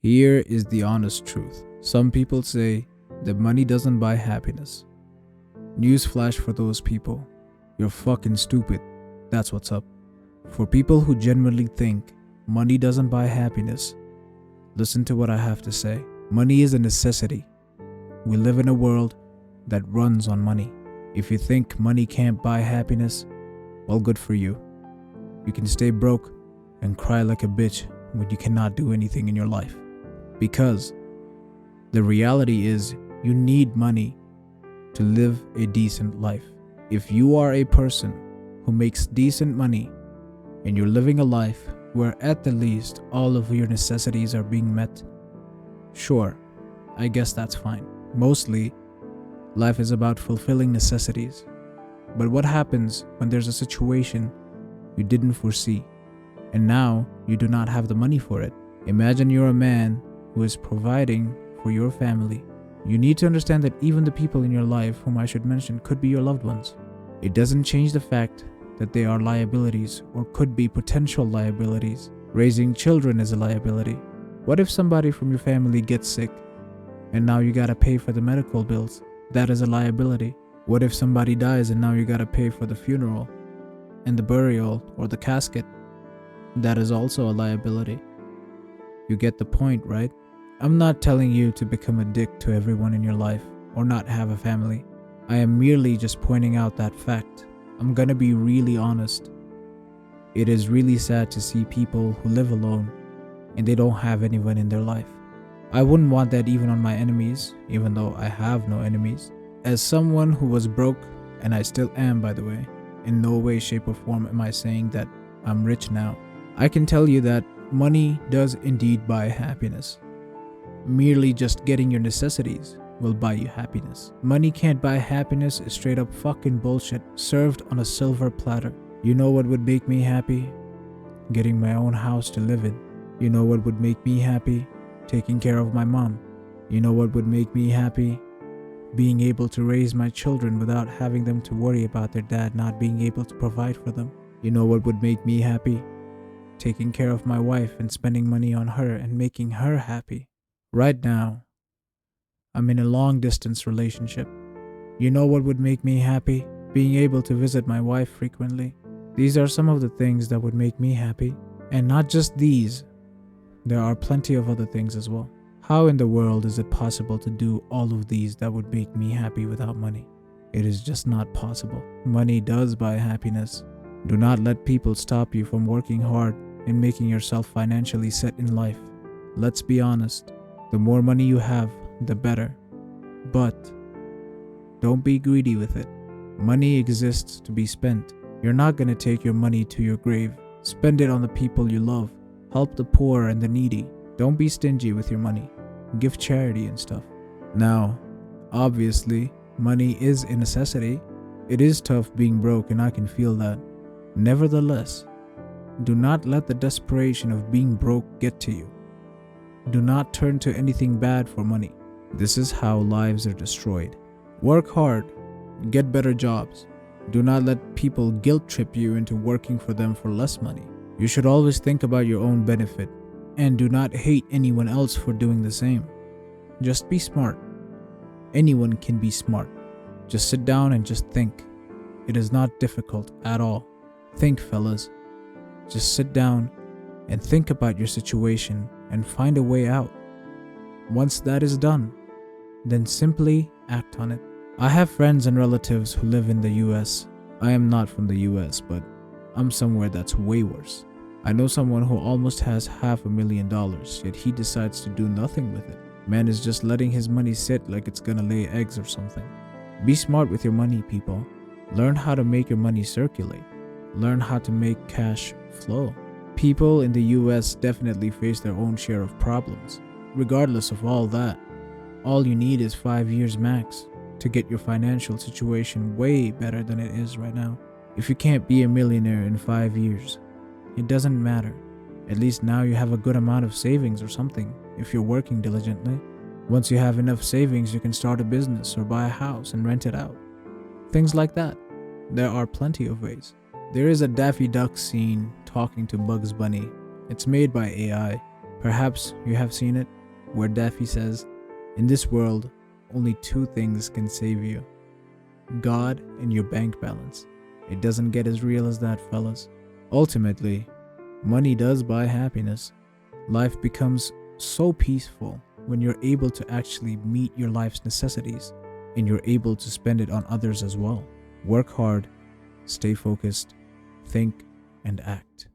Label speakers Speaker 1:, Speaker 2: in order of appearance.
Speaker 1: Here is the honest truth. Some people say that money doesn't buy happiness. Newsflash for those people. You're fucking stupid. That's what's up. For people who genuinely think money doesn't buy happiness, listen to what I have to say. Money is a necessity. We live in a world that runs on money. If you think money can't buy happiness, well, good for you. You can stay broke and cry like a bitch when you cannot do anything in your life. Because the reality is you need money to live a decent life. If you are a person who makes decent money and you're living a life where at the least all of your necessities are being met, sure, I guess that's fine. Mostly, life is about fulfilling necessities. But what happens when there's a situation you didn't foresee and now you do not have the money for it? Imagine you're a man who is providing for your family. You need to understand that even the people in your life whom I should mention could be your loved ones. It doesn't change the fact that they are liabilities or could be potential liabilities. Raising children is a liability. What if somebody from your family gets sick and now you gotta pay for the medical bills? That is a liability. What if somebody dies and now you gotta pay for the funeral and the burial or the casket? That is also a liability. You get the point, right? I'm not telling you to become a dick to everyone in your life or not have a family. I am merely just pointing out that fact. I'm gonna be really honest. It is really sad to see people who live alone and they don't have anyone in their life. I wouldn't want that even on my enemies, even though I have no enemies. As someone who was broke, and I still am by the way, in no way, shape or form am I saying that I'm rich now. I can tell you that money does indeed buy happiness. Merely just getting your necessities will buy you happiness. Money can't buy happiness is straight up fucking bullshit served on a silver platter. You know what would make me happy? Getting my own house to live in. You know what would make me happy? Taking care of my mom. You know what would make me happy? Being able to raise my children without having them to worry about their dad not being able to provide for them. You know what would make me happy? Taking care of my wife and spending money on her and making her happy. Right now, I'm in a long distance relationship. You know what would make me happy? Being able to visit my wife frequently. These are some of the things that would make me happy. And not just these, there are plenty of other things as well. How in the world is it possible to do all of these that would make me happy without money? It is just not possible. Money does buy happiness. Do not let people stop you from working hard and making yourself financially set in life. Let's be honest. The more money you have, the better. But don't be greedy with it. Money exists to be spent. You're not going to take your money to your grave. Spend it on the people you love. Help the poor and the needy. Don't be stingy with your money. Give charity and stuff. Now, obviously, money is a necessity. It is tough being broke and I can feel that. Nevertheless, do not let the desperation of being broke get to you. Do not turn to anything bad for money. This is how lives are destroyed. Work hard. Get better jobs. Do not let people guilt trip you into working for them for less money. You should always think about your own benefit and do not hate anyone else for doing the same. Just be smart. Anyone can be smart. Just sit down and just think. It is not difficult at all. Think, fellas. Just sit down and think about your situation and find a way out. Once that is done, then simply act on it. I have friends and relatives who live in the US. I am not from the US, but I'm somewhere that's way worse. I know someone who almost has $500,000, yet he decides to do nothing with it. Man is just letting his money sit like it's gonna lay eggs or something. Be smart with your money, people. Learn how to make your money circulate. Learn how to make cash flow. People in the US definitely face their own share of problems. Regardless of all that, all you need is 5 years max to get your financial situation way better than it is right now. If you can't be a millionaire in 5 years, it doesn't matter. At least now you have a good amount of savings or something if you're working diligently. Once you have enough savings, you can start a business or buy a house and rent it out. Things like that. There are plenty of ways. There is a Daffy Duck scene talking to Bugs Bunny. It's made by AI. Perhaps you have seen it, where Daffy says, "In this world, only two things can save you: God and your bank balance." It doesn't get as real as that, fellas. Ultimately, money does buy happiness. Life becomes so peaceful when you're able to actually meet your life's necessities and you're able to spend it on others as well. Work hard, stay focused, think, and act.